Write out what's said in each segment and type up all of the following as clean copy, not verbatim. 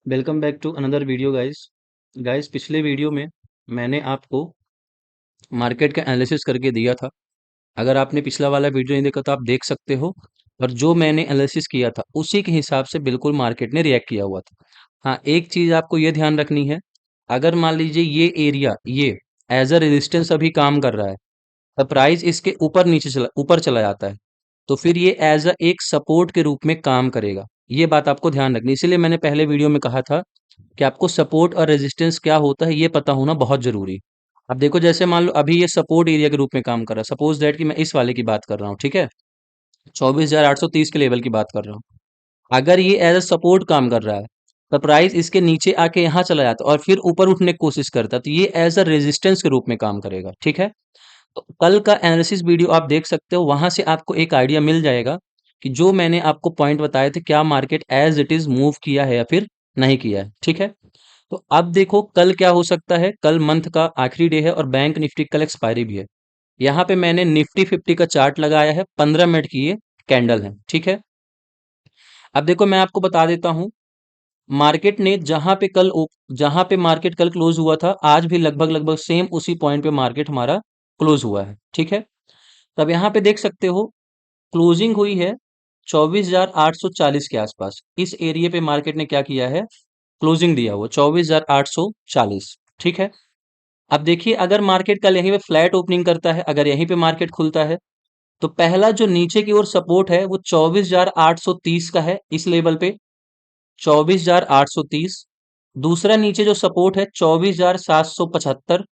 Welcome back to another video guys. पिछले video में मैंने आपको मार्केट का एनालिसिस करके दिया था। अगर आपने पिछला वाला वीडियो नहीं देखा तो आप देख सकते हो। और जो मैंने एनालिसिस किया था उसी के हिसाब से बिल्कुल मार्केट ने रिएक्ट किया हुआ था। हाँ, एक चीज आपको ये ध्यान रखनी है। अगर मान लीजिए ये एरिया ये एज अ रेजिस्टेंस अभी काम कर रहा है, तो प्राइस इसके ऊपर चला जाता है, तो फिर ये एज अ एक सपोर्ट के रूप में काम करेगा। ये बात आपको ध्यान रखनी, इसीलिए मैंने पहले वीडियो में कहा था कि आपको सपोर्ट और रेजिस्टेंस क्या होता है ये पता होना बहुत जरूरी। अब देखो, जैसे मान लो अभी ये सपोर्ट एरिया के रूप में काम कर रहा है। सपोज दैट कि मैं इस वाले की बात कर रहा हूँ, ठीक है, 24,830 के लेवल की बात कर रहा हूँ। अगर ये एज अ सपोर्ट काम कर रहा है, तो प्राइस इसके नीचे आके यहाँ चला जाता है और फिर ऊपर उठने की कोशिश करता है, तो ये एज अ रेजिस्टेंस के रूप में काम करेगा। ठीक है, तो कल का एनालिसिस वीडियो आप देख सकते हो, वहां से आपको एक आइडिया मिल जाएगा कि जो मैंने आपको पॉइंट बताए थे क्या market as it is move किया है या फिर नहीं किया है। ठीक है, तो अब देखो कल क्या हो सकता है। कल मंथ का आखिरी डे है और बैंक निफ्टी कल एक्सपायरी भी है। यहाँ पे मैंने निफ्टी 50 का चार्ट लगाया है, 15 मिनट की ये कैंडल है। ठीक है, अब देखो मैं आपको बता देता हूँ, मार्केट ने जहां पे मार्केट कल क्लोज हुआ था, आज भी लगभग लगभग सेम उसी पॉइंट पे मार्केट हमारा क्लोज हुआ है। ठीक है, तब यहाँ पे देख सकते हो क्लोजिंग हुई है 24,840 के आसपास। इस एरिया पे मार्केट ने क्या किया है, क्लोजिंग दिया हुआ 24,840। ठीक है, अब देखिए अगर मार्केट कल यहीं पे फ्लैट ओपनिंग करता है, अगर यहीं पे मार्केट खुलता है, तो पहला जो नीचे की ओर सपोर्ट है वो 24,830 का है, इस लेवल पे 24,830। दूसरा नीचे जो सपोर्ट है 24,775,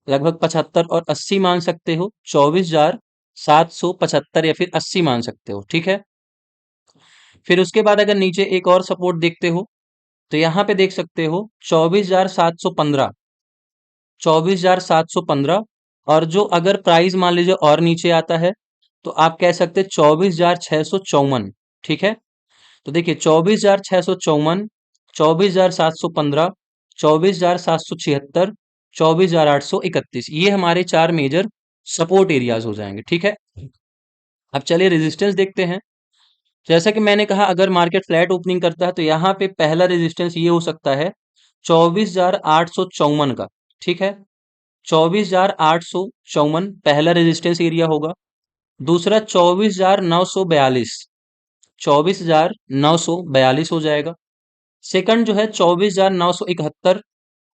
लगभग 75 और 80 मान सकते हो, 24,775 या फिर 80 मान सकते हो। ठीक है, फिर उसके बाद अगर नीचे एक और सपोर्ट देखते हो, तो यहाँ पे देख सकते हो 24,715, 24,715। और जो अगर प्राइस मान लीजिए और नीचे आता है, तो आप कह सकते हैं 24,654। ठीक है, तो देखिए 24,654, 24,715, 24,776, 24,831, ये हमारे चार मेजर सपोर्ट एरियाज हो जाएंगे। ठीक है, अब चलिए रेजिस्टेंस देखते हैं। जैसा कि मैंने कहा, अगर मार्केट फ्लैट ओपनिंग करता है तो यहाँ पे पहला रेजिस्टेंस ये हो सकता है 24,854 का। ठीक है, 24,854 पहला रेजिस्टेंस एरिया होगा। दूसरा 24,942, 24,942 हो जाएगा। सेकंड जो है 24,971।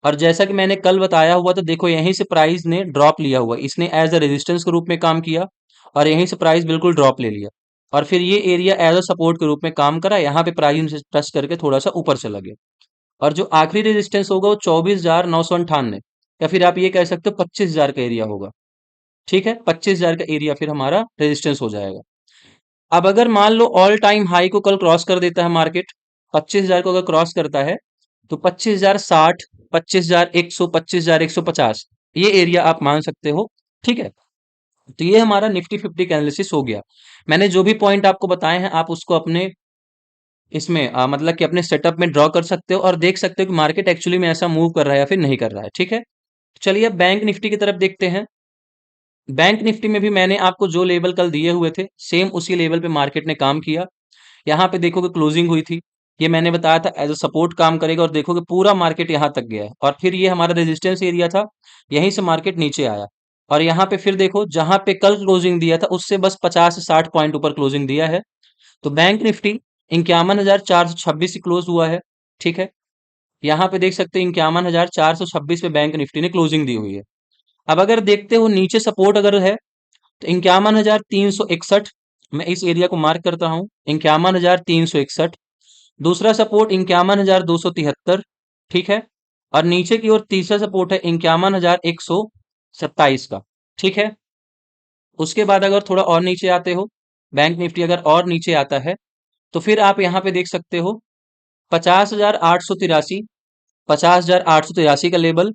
और जैसा कि मैंने कल बताया हुआ, तो देखो यहीं से प्राइस ने ड्रॉप लिया हुआ, इसने एज अ रेजिस्टेंस के रूप में काम किया और यहीं से प्राइस बिल्कुल ड्रॉप ले लिया, और फिर ये एरिया एज अ सपोर्ट के रूप में काम करा, यहाँ पे प्राइस से टच करके थोड़ा सा ऊपर चला गया। और जो आखिरी रेजिस्टेंस होगा वो 24,998, या फिर आप ये कह सकते हो 25,000 का एरिया होगा। ठीक है, 25,000 का एरिया फिर हमारा रेजिस्टेंस हो जाएगा। अब अगर मान लो ऑल टाइम हाई को कल क्रॉस कर देता है मार्केट, 25,000 को अगर क्रॉस करता है, तो 25,060, 25,100, 25,150, ये एरिया आप मान सकते हो। ठीक है, तो ये हमारा निफ्टी 50 का एनालिसिस हो गया। मैंने जो भी पॉइंट आपको बताए हैं आप उसको अपने इसमें मतलब कि अपने सेटअप में ड्रॉ कर सकते हो और देख सकते हो कि मार्केट एक्चुअली में ऐसा मूव कर रहा है या फिर नहीं कर रहा है। ठीक है, चलिए अब बैंक निफ्टी की तरफ देखते हैं। बैंक निफ्टी में भी मैंने आपको जो लेवल कल दिए हुए थे, सेम उसी लेवल पे मार्केट ने काम किया। यहाँ पे देखोगे क्लोजिंग हुई थी, ये मैंने बताया था एज अ सपोर्ट काम करेगा, और देखोगे पूरा मार्केट यहाँ तक गया है और फिर ये हमारा रेजिस्टेंस एरिया था, यहीं से मार्केट नीचे आया। और यहाँ पे फिर देखो जहां पे कल क्लोजिंग दिया था उससे बस 50 से 60 पॉइंट ऊपर क्लोजिंग दिया है। तो बैंक निफ्टी 51,426 से क्लोज हुआ है। ठीक है, यहाँ पे देख सकते हैं 51,426 पे बैंक निफ्टी ने क्लोजिंग दी हुई है। अब अगर देखते हो नीचे सपोर्ट अगर है, तो 51,361, मैं इस एरिया को मार्क करता हूँ, 51,361। दूसरा सपोर्ट 51,273। ठीक है, और नीचे की ओर तीसरा सपोर्ट है 51,127 का। ठीक है, उसके बाद अगर थोड़ा और नीचे आते हो, बैंक निफ्टी अगर और नीचे आता है, तो फिर आप यहाँ पे देख सकते हो 50,883, 50,883 का लेवल।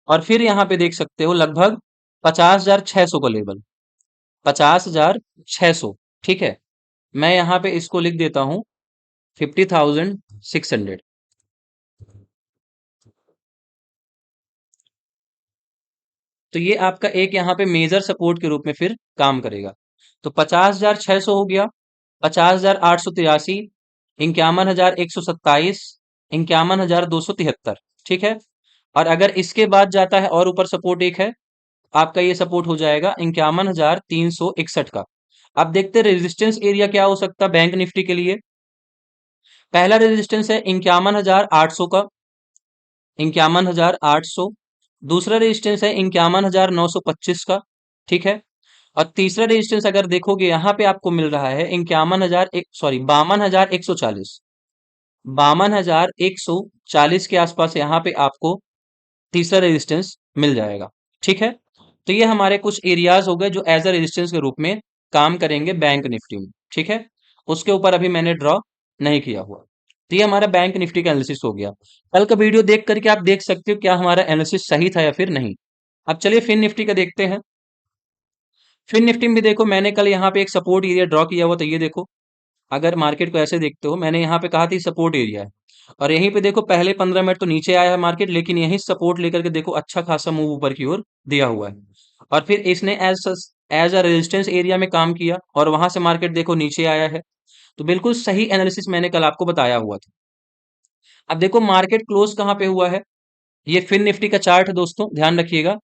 और फिर यहाँ पे देख सकते हो लगभग 50,600 का लेवल, 50,600। ठीक है, मैं यहाँ पे इसको लिख देता हूँ 50,600। तो ये आपका एक यहाँ पे मेजर सपोर्ट के रूप में फिर काम करेगा। तो 50,600 हो गया, 50,883, 51,127, 51,273, ठीक है। और अगर इसके बाद जाता है और ऊपर सपोर्ट एक है, आपका ये सपोर्ट हो जाएगा 51,361 का। अब देखते हैं रेजिस्टेंस एरिया क्या हो सकता है बैंक निफ्टी के लिए। पहला रेजिस्टेंस है 51,800 का, 51,800। दूसरा रेजिस्टेंस है 51,925 का, ठीक है। और तीसरा रेजिस्टेंस अगर देखोगे यहाँ पे आपको मिल रहा है 52,140 52,140 के आसपास यहाँ पे आपको तीसरा रेजिस्टेंस मिल जाएगा, ठीक है। तो ये हमारे कुछ एरियाज हो गए जो एज अ रेजिस्टेंस के रूप में काम करेंगे बैंक निफ्टी में, ठीक है। उसके ऊपर अभी मैंने ड्रॉ नहीं किया हुआ। तो ये हमारा बैंक निफ्टी का एनालिसिस हो गया। कल का वीडियो देख करके आप देख सकते हो क्या हमारा एनालिसिस सही था या फिर नहीं। अब चलिए फिन निफ्टी का देखते हैं। फिन निफ्टी में भी देखो मैंने कल यहाँ पे एक सपोर्ट एरिया ड्रॉ किया हुआ, तो ये देखो अगर मार्केट को ऐसे देखते हो, मैंने यहाँ पे कहा था सपोर्ट एरिया है, और यहीं पे देखो पहले 15 मिनट तो नीचे आया है मार्केट, लेकिन यहीं सपोर्ट लेकर के देखो अच्छा खासा मूव ऊपर की ओर दिया हुआ है। और फिर इसने एज अ रेजिस्टेंस एरिया में काम किया और वहां से मार्केट देखो नीचे आया है। तो बिल्कुल सही एनालिसिस मैंने कल आपको बताया हुआ था। अब देखो मार्केट क्लोज कहाँ पे हुआ है, ये फिन निफ्टी का चार्ट है दोस्तों, ध्यान रखिएगा।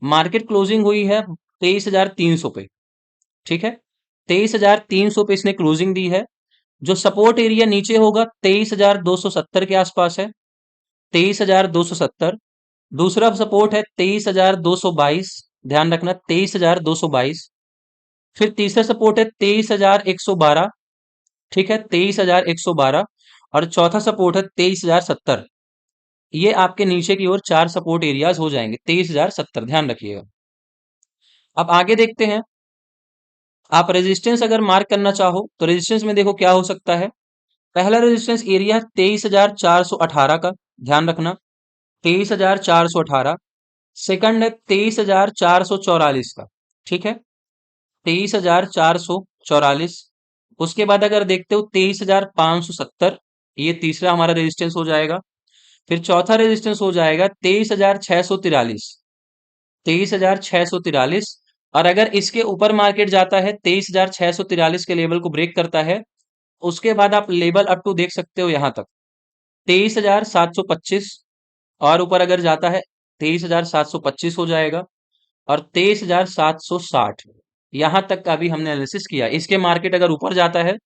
मार्केट क्लोजिंग हुई है 23,300 पे, ठीक है। 23,300 पे इसने क्लोजिंग दी है। जो सपोर्ट एरिया नीचे होगा 23,270 के आसपास है, 23,270। दूसरा सपोर्ट है 23,222, ध्यान रखना 23,222। फिर तीसरा सपोर्ट है 23,112, ठीक है, 23,112। और चौथा सपोर्ट है 23,070। ये आपके नीचे की ओर चार सपोर्ट एरियाज हो जाएंगे, 23,070, ध्यान रखिएगा। अब आगे देखते हैं। आप रेजिस्टेंस अगर मार्क करना चाहो तो रेजिस्टेंस में देखो क्या हो सकता है। पहला रेजिस्टेंस एरिया है 23,418 का, ध्यान रखना 23,418। सेकंड है 23,444 का, ठीक है, 23,444। उसके बाद अगर देखते हो 23,570, ये तीसरा हमारा रेजिस्टेंस हो जाएगा। फिर चौथा रेजिस्टेंस हो जाएगा 23,643, 23,643। और अगर इसके ऊपर मार्केट जाता है 23,643 के लेवल को ब्रेक करता है, उसके बाद आप लेवल अप टू देख सकते हो यहां तक 23,725। और ऊपर अगर जाता है 23,725 हो जाएगा, और 23,760, यहां तक का भी हमने एनालिसिस किया। इसके मार्केट अगर ऊपर जाता है,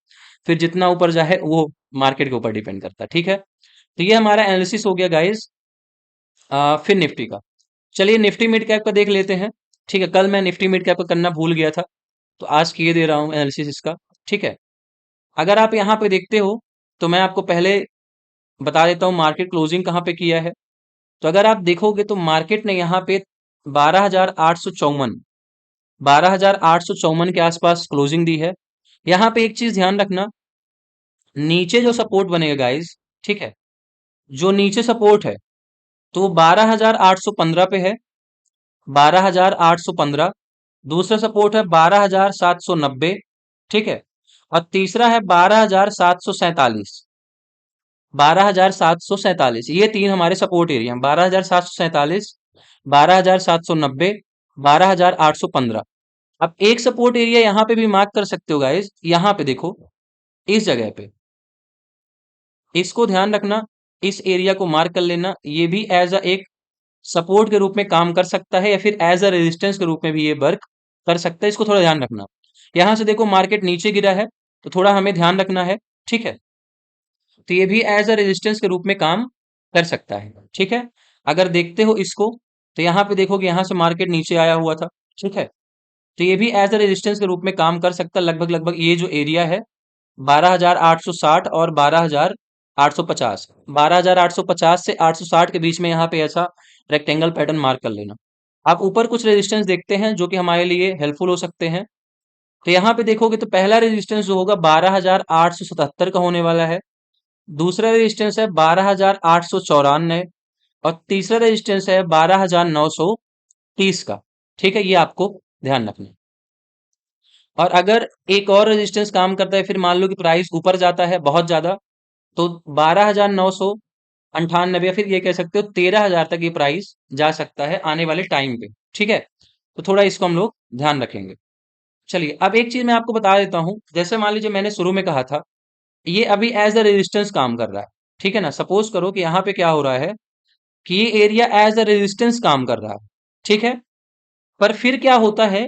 फिर जितना ऊपर जाए वो मार्केट के ऊपर डिपेंड करता है, ठीक है। तो ये हमारा एनालिसिस हो गया गाइस फिर निफ्टी का। चलिए निफ्टी मिड कैप का देख लेते हैं, ठीक है। कल मैं निफ्टी मिड कैप का करना भूल गया था, तो आज किए दे रहा हूं एनालिसिस इसका, ठीक है। अगर आप यहाँ पे देखते हो तो मैं आपको पहले बता देता हूँ मार्केट क्लोजिंग कहाँ पे किया है। तो अगर आप देखोगे तो मार्केट ने यहाँ पे 12,854, 12,854 के आसपास क्लोजिंग दी है। यहाँ पे एक चीज ध्यान रखना, नीचे जो सपोर्ट बनेगा गाइस, ठीक है, जो नीचे सपोर्ट है तो वो 12,815 पे है, 12,815। दूसरा सपोर्ट है 12,790, ठीक है। और तीसरा है 12,747, 12,747। ये तीन हमारे सपोर्ट एरिया हैं, 12,747, 12,790, 12,815। अब एक सपोर्ट एरिया यहां पे भी मार्क कर सकते हो गाइस, यहां पे देखो इस जगह पे, इसको ध्यान रखना, इस एरिया को मार्क कर लेना। ये भी एज अ एक सपोर्ट के रूप में काम कर सकता है, या फिर एज अ रेजिस्टेंस के रूप में भी ये वर्क कर सकता है। इसको थोड़ा ध्यान रखना। यहां से देखो मार्केट नीचे गिरा है, तो थोड़ा हमें ध्यान रखना है, ठीक है। तो ये भी एज अ रेजिस्टेंस के रूप में काम कर सकता है, ठीक है। अगर देखते हो इसको, तो यहाँ पे देखो कि यहाँ से मार्केट नीचे आया हुआ था, ठीक है। तो ये भी एज अ रेजिस्टेंस के रूप में काम कर सकता है। लगभग लगभग ये जो एरिया है 12,860 और 12,850, 12,850 से 860 के बीच में यहाँ पे ऐसा रेक्टेंगल पैटर्न मार्क कर लेना। आप ऊपर कुछ रेजिस्टेंस देखते हैं जो कि हमारे लिए हेल्पफुल हो सकते हैं। तो यहाँ पे देखोगे तो पहला रेजिस्टेंस जो होगा 12,877 का होने वाला है। दूसरा रेजिस्टेंस है 12,894, और तीसरा रेजिस्टेंस है 12,930 का, ठीक है। ये आपको ध्यान रखना है। और अगर एक और रेजिस्टेंस काम करता है, फिर मान लो कि प्राइस ऊपर जाता है बहुत ज्यादा, तो 12,998, या फिर ये कह सकते हो 13,000 तक ये प्राइस जा सकता है आने वाले टाइम पे, ठीक है। तो थोड़ा इसको हम लोग ध्यान रखेंगे। चलिए अब एक चीज मैं आपको बता देता हूं, जैसे मान लीजिए मैंने शुरू में कहा था ये अभी एज अ रेजिस्टेंस काम कर रहा है, ठीक है ना। सपोज करो कि यहाँ पे क्या हो रहा है कि ये एरिया एज अ रेजिस्टेंस काम कर रहा है, ठीक है। पर फिर क्या होता है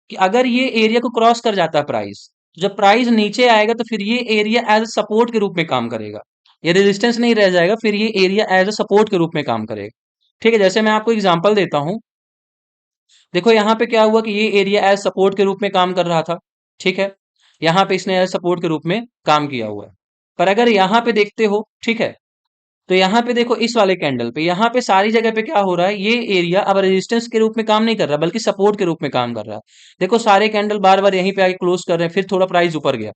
कि अगर ये एरिया को क्रॉस कर जाता है प्राइस, जब प्राइस नीचे आएगा तो फिर ये एरिया एज अ सपोर्ट के रूप में काम करेगा। ये रेजिस्टेंस नहीं रह जाएगा, फिर ये एरिया एज अ सपोर्ट के रूप में काम करेगा। ठीक है, जैसे मैं आपको एग्जांपल देता हूं। देखो यहाँ पे क्या हुआ कि ये एरिया एज सपोर्ट के रूप में काम कर रहा था, ठीक है। यहाँ पे इसने एज सपोर्ट के रूप में काम किया हुआ है। पर अगर यहाँ पे देखते हो, ठीक है, तो यहाँ पे देखो इस वाले कैंडल पे, यहाँ पे सारी जगह पे क्या हो रहा है, ये एरिया अब रेजिस्टेंस के रूप में काम नहीं कर रहा बल्कि सपोर्ट के रूप में काम कर रहा है। देखो सारे कैंडल बार बार यहीं पे आके क्लोज कर रहे हैं, फिर थोड़ा प्राइस ऊपर गया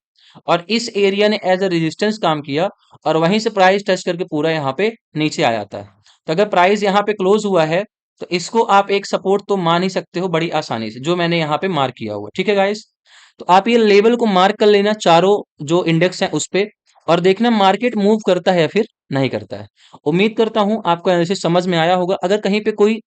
और इस एरिया ने एज अ रेजिस्टेंस काम किया और वहीं से प्राइस टच करके पूरा यहाँ पे नीचे आ जाता है। तो अगर प्राइस यहाँ पे क्लोज हुआ है तो इसको आप एक सपोर्ट तो मान ही सकते हो बड़ी आसानी से, जो मैंने यहाँ पे मार्क किया हुआ है। ठीक है गाइस, तो आप ये लेवल को मार्क कर लेना चारों जो इंडेक्स है उस पे, और देखना मार्केट मूव करता है या फिर नहीं करता है। उम्मीद करता हूं आपको एनालिसिस समझ में आया होगा। अगर कहीं पे कोई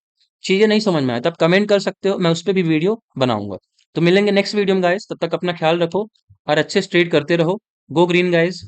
चीजें नहीं समझ में आए तब कमेंट कर सकते हो, मैं उस पर भी वीडियो बनाऊंगा। तो मिलेंगे नेक्स्ट वीडियो में गाइस, तब तक अपना ख्याल रखो और अच्छे से ट्रेड करते रहो। Go green guys.